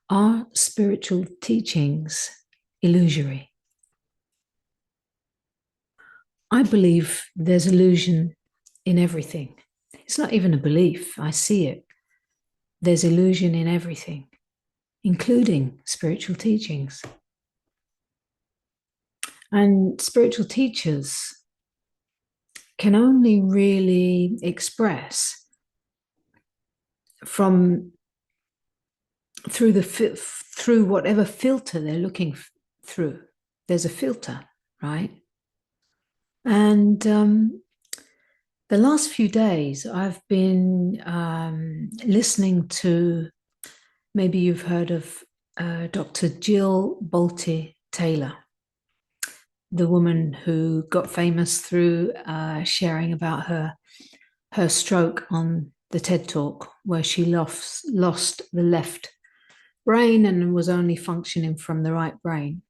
Are spiritual teachings illusory? I believe there's illusion in everything. It's not even a belief, I see it. There's illusion in everything, including spiritual teachings. And spiritual teachers can only really express from through whatever filter they're looking through. There's a filter, right? And the last few days, I've been listening to, maybe you've heard of Dr. Jill Bolte Taylor, the woman who got famous through sharing about her stroke on the TED Talk, where she lost the left brain and was only functioning from the right brain.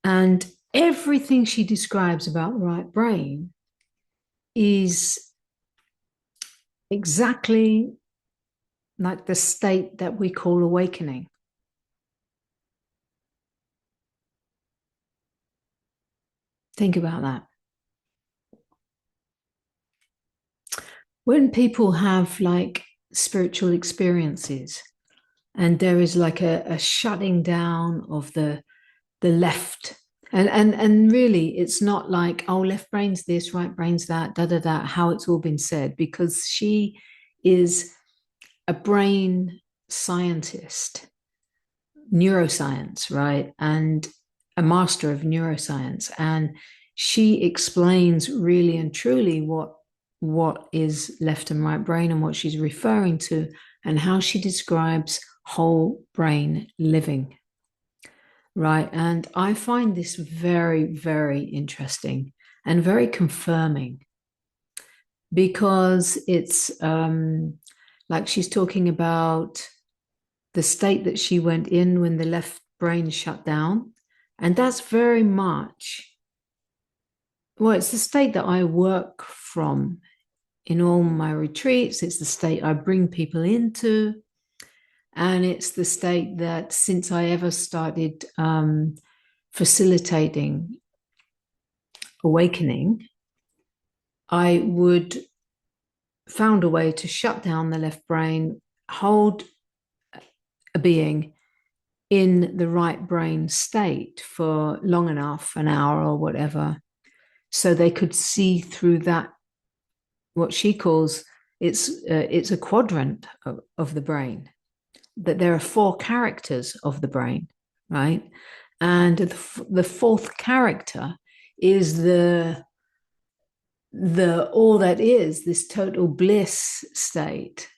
And everything she describes about the right brain is exactly like the state that we call awakening. Think about that. When people have like spiritual experiences and there is like a shutting down of the left, and really it's not like, oh, left brain's this, right brain's that, da da da, how it's all been said, because she is a brain scientist, neuroscience, right? And a master of neuroscience. And she explains really and truly what is left and right brain and what she's referring to, and how she describes whole brain living. Right. And I find this very, very interesting and very confirming, because it's like she's talking about the state that she went in when the left brain shut down. And that's very much, well, it's the state that I work from in all my retreats. It's the state I bring people into. And it's the state that since I ever started facilitating awakening, I would found a way to shut down the left brain, hold a being in the right brain state for long enough, an hour or whatever, so they could see through that, what she calls, it's a quadrant of the brain, that there are four characters of the brain, right? And the fourth character is the all that is, this total bliss state,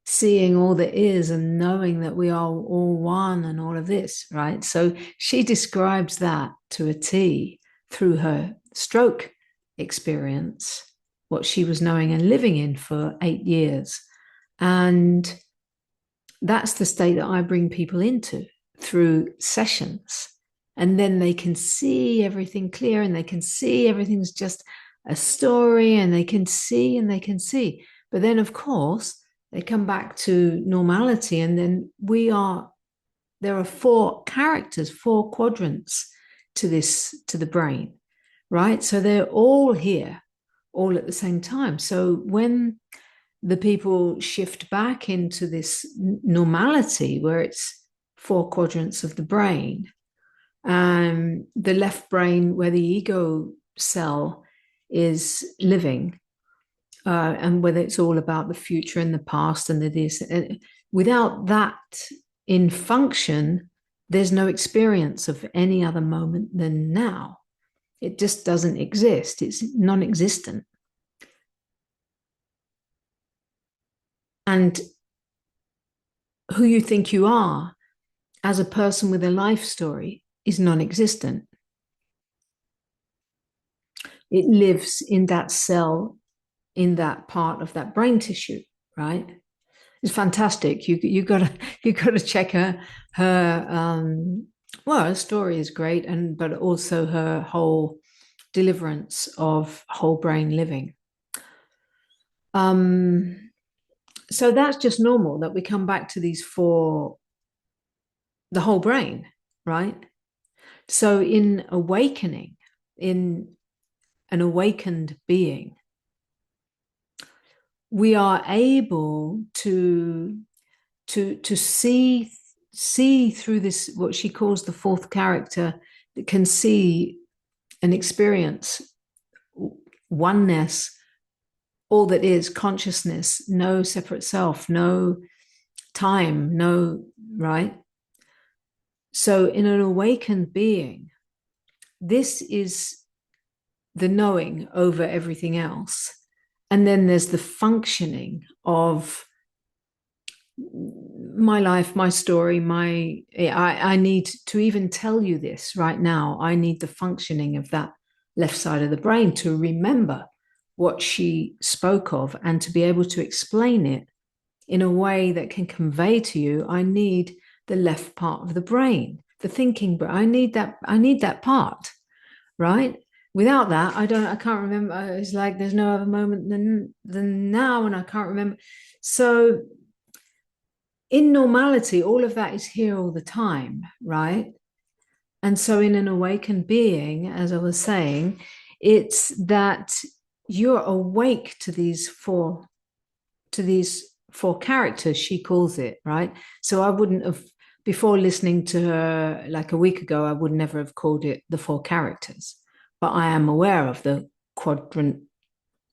seeing all that is and knowing that we are all one and all of this, right? So she describes that to a T through her stroke experience, what she was knowing and living in for 8 years. And that's the state that I bring people into through sessions. And then they can see everything clear, and they can see everything's just a story, and they can see and they can see. But then, of course, they come back to normality, and then there are four characters, four quadrants to the brain, right? So they're all here, all at the same time. So when the people shift back into this normality where it's four quadrants of the brain, the left brain where the ego cell is living, and whether it's all about the future and the past and the this, without that in function, there's no experience of any other moment than now. It just doesn't exist. It's non-existent. And who you think you are as a person with a life story is non-existent. It lives in that cell, in that part of that brain tissue, right? It's fantastic. You gotta check her well, her story is great, and but also her whole deliverance of whole brain living. So that's just normal, that we come back to these four the whole brain, right? So in awakening, in an awakened being, we are able to see through this, what she calls the fourth character, that can see and experience oneness, all that is consciousness, no separate self, no time, no, right? So in an awakened being, this is the knowing over everything else. And then there's the functioning of my life, my story, I need to even tell you this right now. I need the functioning of that left side of the brain to remember what she spoke of and to be able to explain it in a way that can convey to you. I need the left part of the brain, the thinking, but I need that part, right? Without that, I can't remember. It's like there's no other moment than now, and I can't remember. So in normality, all of that is here all the time, right? And so in an awakened being, as I was saying, it's that you're awake to these four characters, she calls it, right? So I wouldn't have, before listening to her like a week ago, I would never have called it the four characters, but I am aware of the quadrant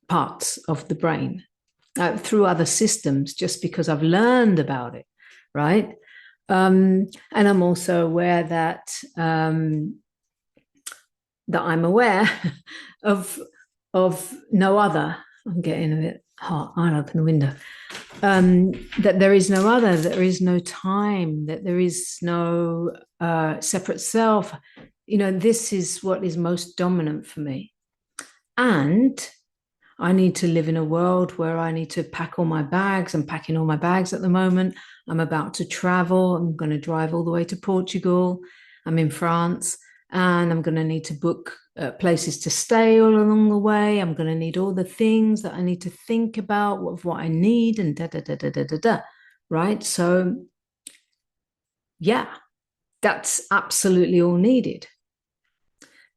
parts of the brain through other systems, just because I've learned about it, right? And I'm also aware that that I'm aware of no other. I'm getting a bit hot. I'll open the window. That there is no other, that there is no time, that there is no separate self. You know, this is what is most dominant for me. And I need to live in a world where I need to pack all my bags. I'm packing all my bags at the moment. I'm about to travel. I'm going to drive all the way to Portugal. I'm in France, and I'm going to need to book places to stay all along the way. I'm going to need all the things that I need to think about, of what I need, and da da da da da da da. Right? So, yeah, that's absolutely all needed.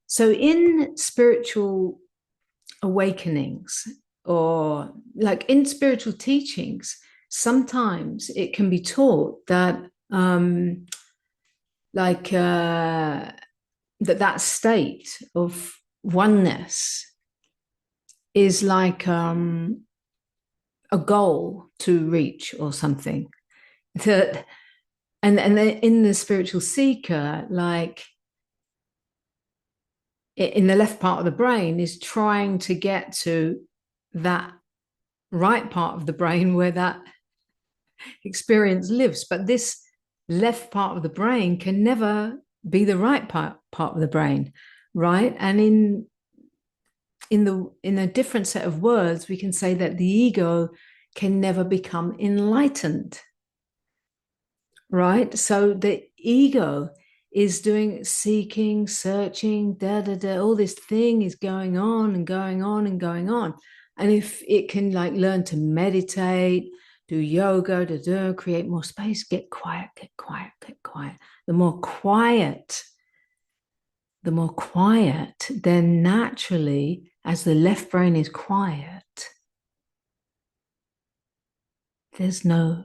So, in spiritual awakenings, or like in spiritual teachings, sometimes it can be taught that that state of oneness is like a goal to reach or something, that and in the spiritual seeker, like in the left part of the brain, is trying to get to that right part of the brain where that experience lives. But this left part of the brain can never be the right part of the brain, right? And in a different set of words, we can say that the ego can never become enlightened, right? So the ego is doing seeking, searching, all this thing is going on and going on and going on. And if it can like learn to meditate, do yoga, create more space, get quiet, get quiet, get quiet. The more quiet, then naturally, as the left brain is quiet, there's no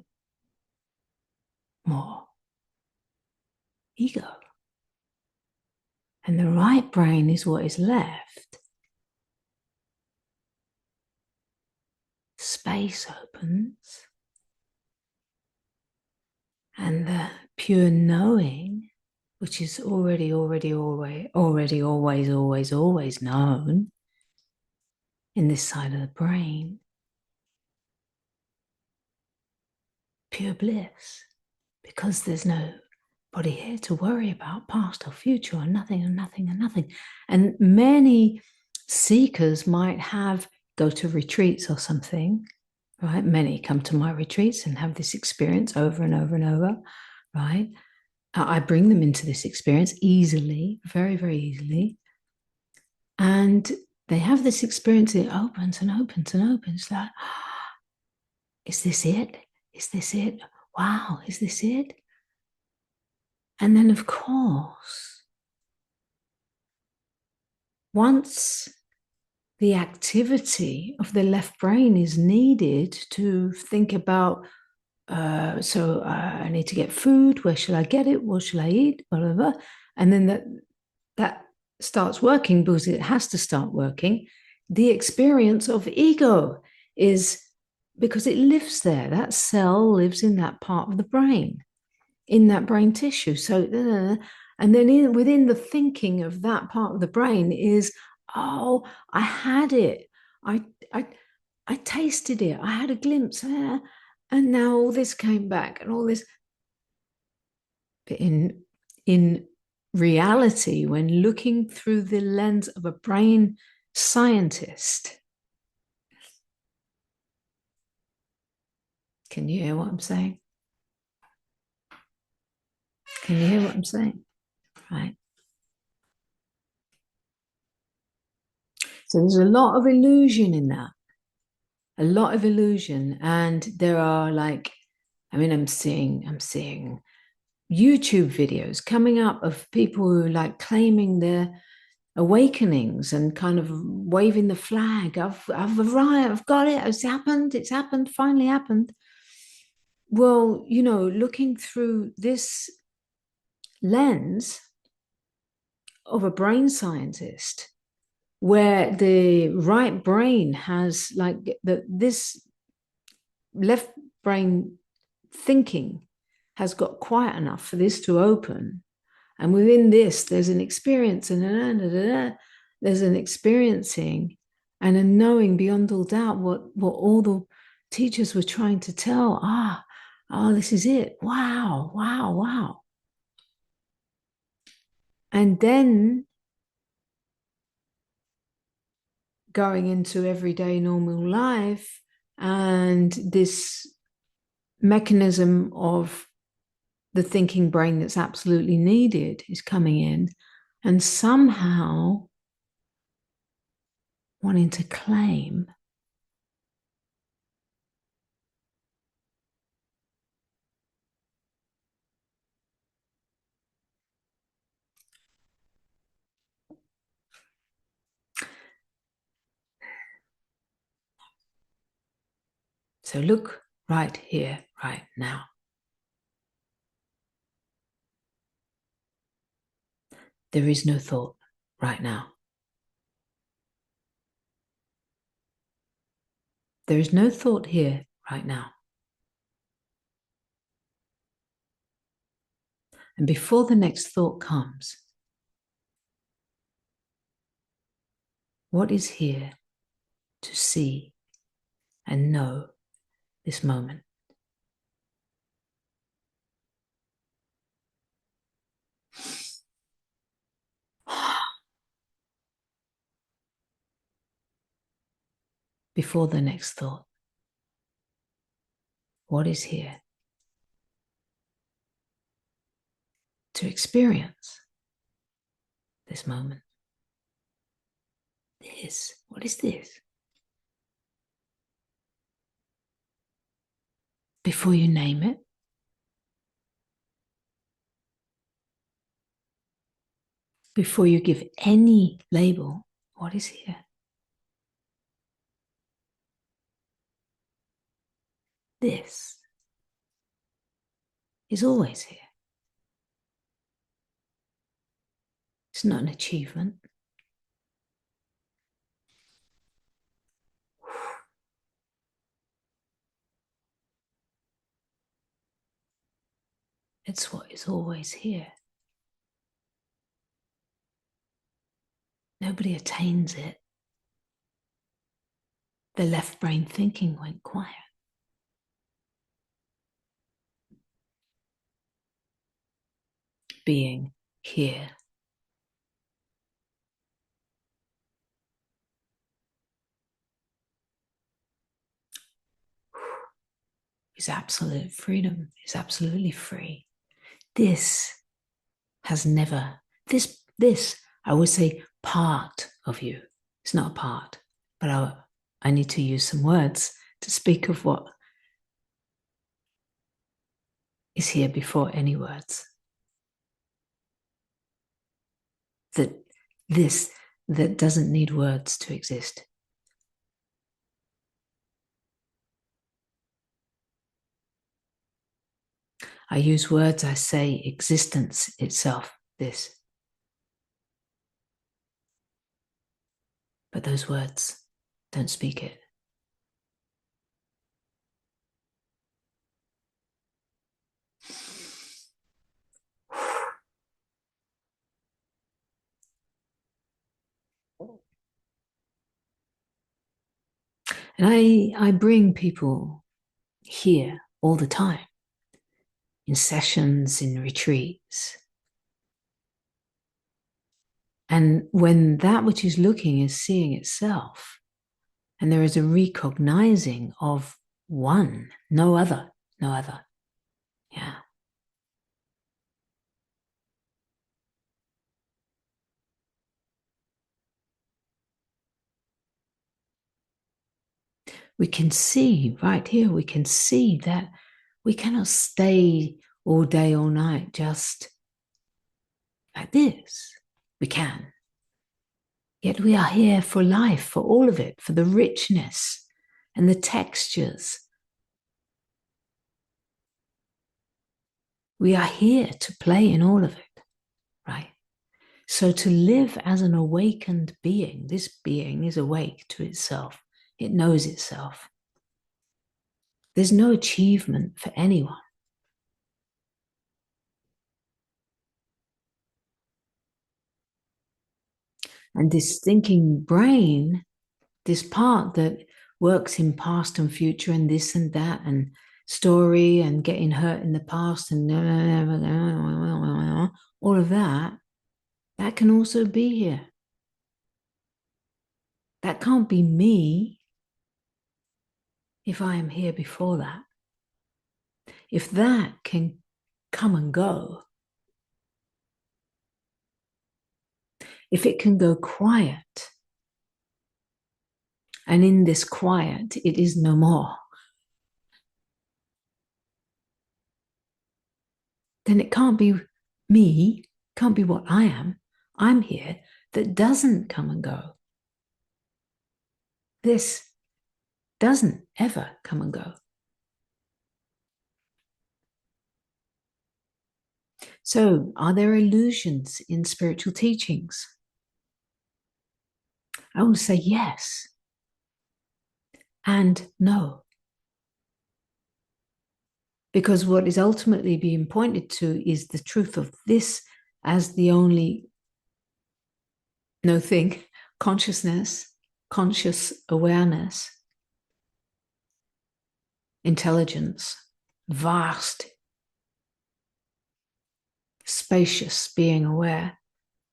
more ego. And the right brain is what is left. Space opens, and the pure knowing, which is always known in this side of the brain, pure bliss, because there's nobody here to worry about past or future, or nothing and nothing and nothing. And many seekers might go to retreats or something, right? Many come to my retreats and have this experience over and over and over, right? I bring them into this experience easily, very, very easily. And they have this experience, it opens and opens and opens. Like, is this it? Is this it? Wow, is this it? And then, of course, once the activity of the left brain is needed to think about, I need to get food. Where shall I get it? What shall I eat? Whatever. And then that starts working because it has to start working. The experience of ego is because it lives there. That cell lives in that part of the brain, in that brain tissue. So, and then within the thinking of that part of the brain is, oh, I had it. I, I, I tasted it. I had a glimpse there. And now all this came back and all this. But in reality, when looking through the lens of a brain scientist, can you hear what I'm saying? Can you hear what I'm saying? Right. So there's a lot of illusion in that, a lot of illusion. And there are like, I mean, I'm seeing YouTube videos coming up of people who like claiming their awakenings and kind of waving the flag. I've arrived, I've got it, it's happened, finally happened. Well, looking through this lens of a brain scientist, where the right brain has like this left brain thinking has got quiet enough for this to open. And within this, there's an experience and there's an experiencing and a knowing beyond all doubt what all the teachers were trying to tell. This is it. Wow, wow, wow. And then going into everyday normal life, and this mechanism of the thinking brain that's absolutely needed is coming in, and somehow wanting to claim so look right here, right now. There is no thought right now. There is no thought here right now. And before the next thought comes, what is here to see and know this moment? Before the next thought, what is here to experience this moment? What is this? Before you name it, before you give any label, what is here? This is always here. It's not an achievement. It's what is always here. Nobody attains it. The left brain thinking went quiet. Being here. Is absolute freedom, is absolutely free. This has never, this, I would say, part of you. It's not a part, but I need to use some words to speak of what is here before any words. that this that doesn't need words to exist. I use words, I say existence itself, this. But those words don't speak it. And I bring people here all the time, in sessions, in retreats. And when that which is looking is seeing itself, and there is a recognizing of one, no other, no other. Yeah. We can see right here, we can see that we cannot stay all day, all night, just like this. We can. Yet we are here for life, for all of it, for the richness and the textures. We are here to play in all of it, right? So to live as an awakened being, this being is awake to itself. It knows itself. There's no achievement for anyone. And this thinking brain, this part that works in past and future and this and that and story and getting hurt in the past and all of that, that can also be here. That can't be me if I am here before that. If that can come and go, if it can go quiet, and in this quiet, it is no more, then it can't be me, can't be what I am. I'm here that doesn't come and go. This doesn't ever come and go. So, are there illusions in spiritual teachings? I will say yes and no. Because what is ultimately being pointed to is the truth of this as the only no thing, consciousness, conscious awareness, intelligence, vast, spacious being aware,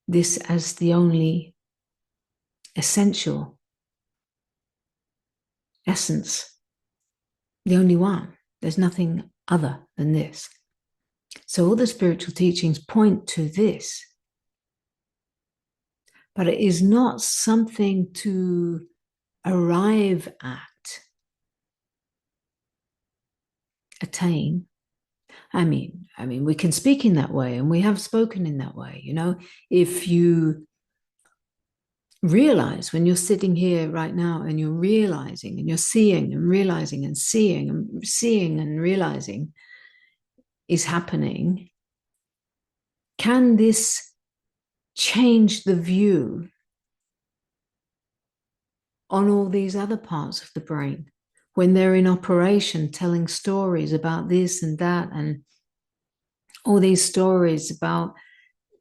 this as the only essential essence, the only one. There's nothing other than this. So all the spiritual teachings point to this. But it is not something to arrive at, attain. I mean, we can speak in that way, and we have spoken in that way. You know, if you realize when you're sitting here right now and you're realizing and you're seeing and realizing and seeing and realizing is happening, can this change the view on all these other parts of the brain when they're in operation, telling stories about this and that and all these stories about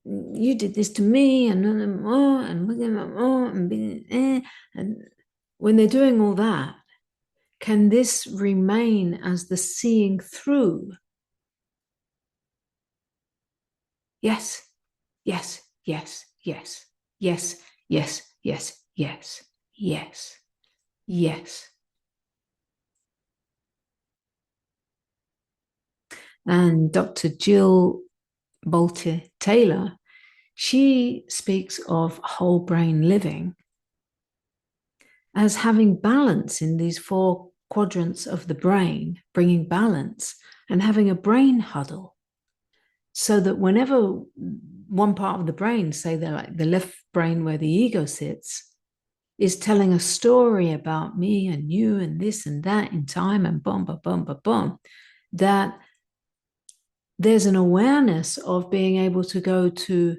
you did this to me and when they're doing all that, can this remain as the seeing through? Yes, yes, yes, yes, yes, yes, yes, yes, yes, yes. And Dr. Jill Bolte Taylor, she speaks of whole brain living as having balance in these four quadrants of the brain, bringing balance and having a brain huddle so that whenever one part of the brain, say they're like the left brain where the ego sits, is telling a story about me and you and this and that in time and boom, boom, boom, boom, boom, that there's an awareness of being able to go to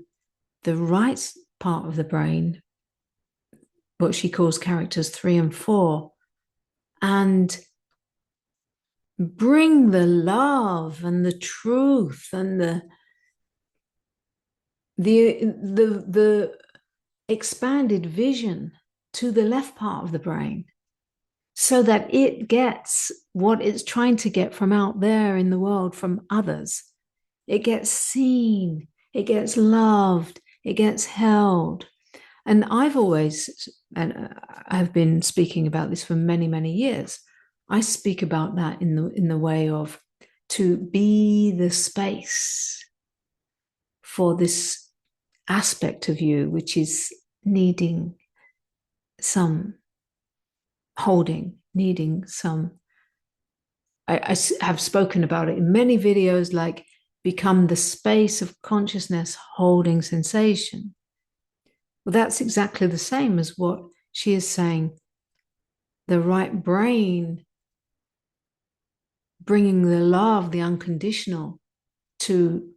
the right part of the brain, what she calls characters 3 and 4, and bring the love and the truth and the expanded vision to the left part of the brain, so that it gets what it's trying to get from out there in the world from others. It gets seen, it gets loved, it gets held. And I've always, and I've been speaking about this for many, many years. I speak about that in the way of to be the space for this aspect of you, which is needing some holding, needing some. I have spoken about it in many videos, like become the space of consciousness holding sensation. Well, that's exactly the same as what she is saying. The right brain, bringing the love, the unconditional, to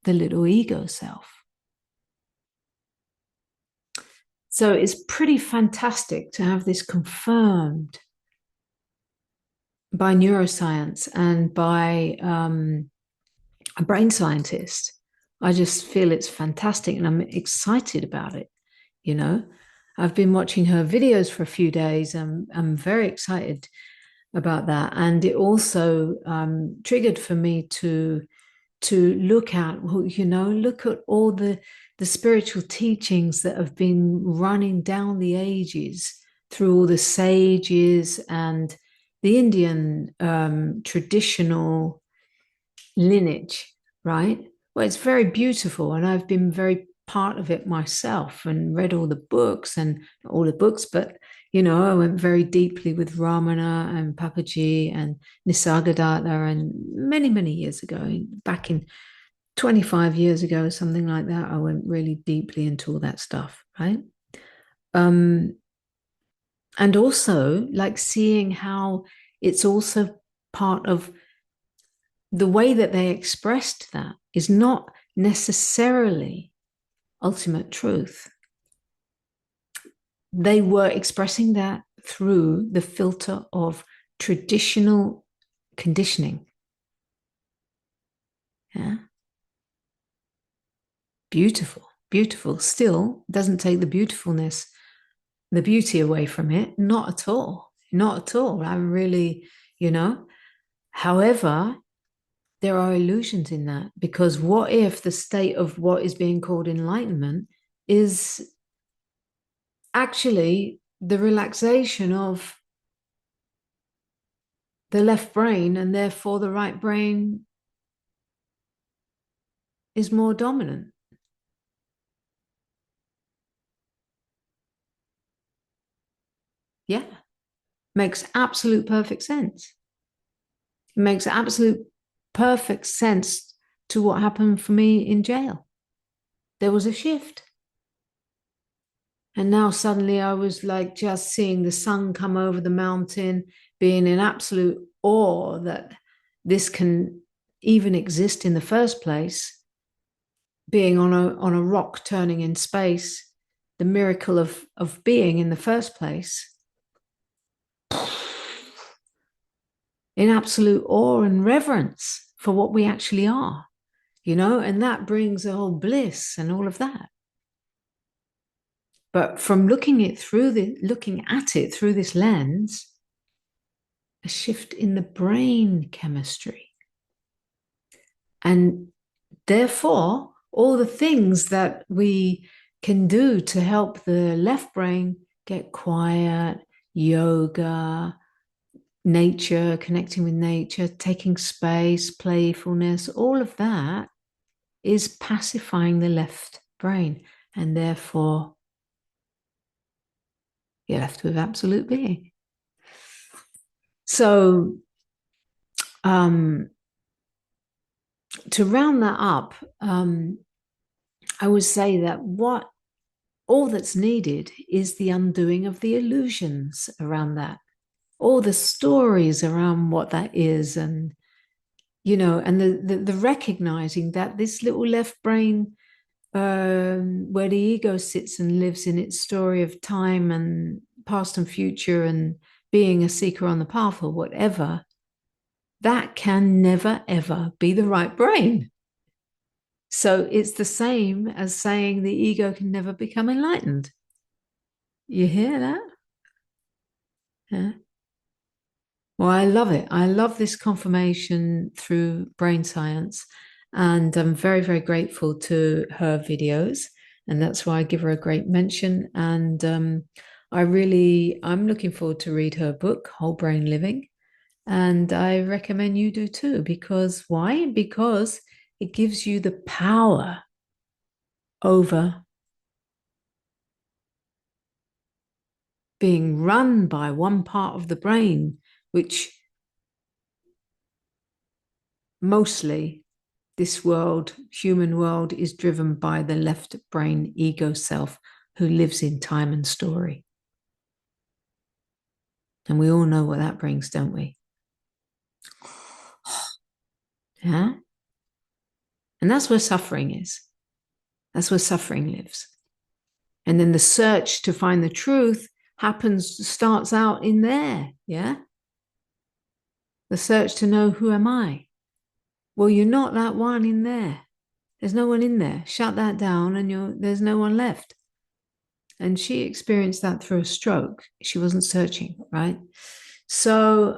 the little ego self. So it's pretty fantastic to have this confirmed by neuroscience and by a brain scientist. I just feel it's fantastic and I'm excited about it. You know, I've been watching her videos for a few days and I'm very excited about that. And it also triggered for me to look at, look at all the spiritual teachings that have been running down the ages through all the sages and the Indian traditional lineage, right? Well, it's very beautiful, and I've been very part of it myself and read all the books, and not all the books, but I went very deeply with Ramana and Papaji and Nisargadatta, and many, many years ago, back in 25 years ago, something like that, I went really deeply into all that stuff, right? And also like seeing how it's also part of the way that they expressed that is not necessarily ultimate truth. They were expressing that through the filter of traditional conditioning. Yeah. Beautiful, beautiful. Still doesn't take the beautifulness, the beauty away from it. Not at all. Not at all. I'm really, However, there are illusions in that, because what if the state of what is being called enlightenment is actually the relaxation of the left brain, and therefore the right brain is more dominant? Yeah, makes absolute perfect sense. It makes absolute perfect sense to what happened for me in jail. There was a shift. And now suddenly I was like just seeing the sun come over the mountain, being in absolute awe that this can even exist in the first place, being on a rock turning in space, the miracle of being in the first place, in absolute awe and reverence for what we actually are, and that brings a whole bliss and all of that. But from looking at it through this lens, a shift in the brain chemistry. And therefore, all the things that we can do to help the left brain get quiet, yoga, nature, connecting with nature, taking space, playfulness, all of that is pacifying the left brain. And therefore, you're left with absolute being. So, to round that up, I would say that what all that's needed is the undoing of the illusions around that, all the stories around what that is, and and the recognizing that this little left brain, where the ego sits and lives in its story of time and past and future and being a seeker on the path or whatever, that can never ever be the right brain. So it's the same as saying the ego can never become enlightened. You hear that? Yeah. Well, I love it. I love this confirmation through brain science. And I'm very, very grateful to her videos. And that's why I give her a great mention. And I'm looking forward to read her book, Whole Brain Living. And I recommend you do too, because why? Because it gives you the power over being run by one part of the brain, which mostly this world, human world, is driven by the left brain ego self who lives in time and story. And we all know what that brings, don't we? Yeah. And that's where suffering is. That's where suffering lives. And then the search to find the truth starts out in there. Yeah. The search to know, who am I? Well, you're not that one in there. There's no one in there. Shut that down and there's no one left. And she experienced that through a stroke. She wasn't searching, right? So,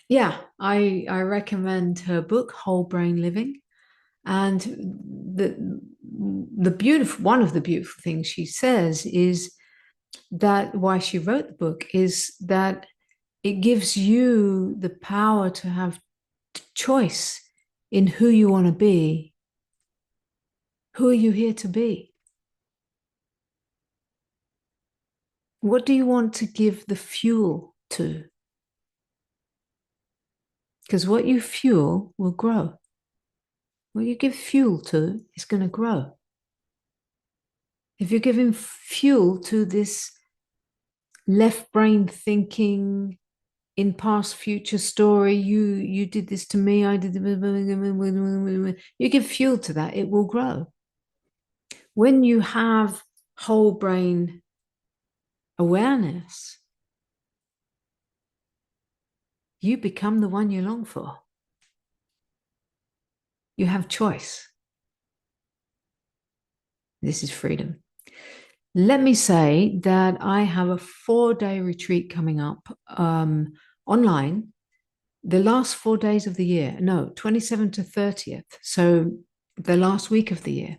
yeah, I recommend her book, Whole Brain Living. And the beautiful one of the beautiful things she says is that why she wrote the book is that it gives you the power to have choice in who you want to be. Who are you here to be? What do you want to give the fuel to? Because what you fuel will grow. What you give fuel to is going to grow. If you're giving fuel to this left brain thinking in past future story, you did this to me, I did, you give fuel to that, it will grow. When you have whole brain awareness, you become the one you long for. You have choice. This is freedom. Let me say that I have a 4-day retreat coming up online, the last 4 days of the year, no, 27th to 30th. So the last week of the year.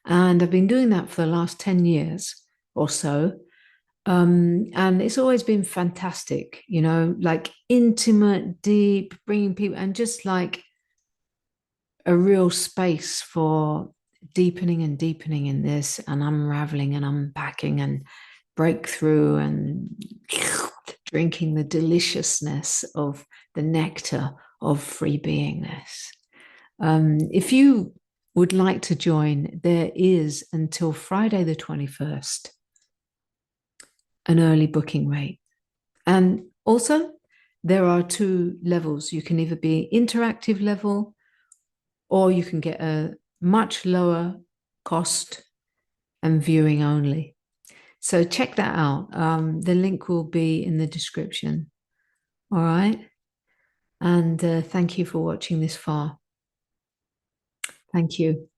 And I've been doing that for the last 10 years or so. And it's always been fantastic, like intimate, deep, bringing people, and just like a real space for deepening and deepening in this and unraveling and unpacking and breakthrough and drinking the deliciousness of the nectar of free beingness. If you would like to join, there is until Friday the 21st an early booking rate. And also, there are 2 levels. You can either be interactive level or you can get a much lower cost and viewing only. So check that out. The link will be in the description. All right. And thank you for watching this far. Thank you.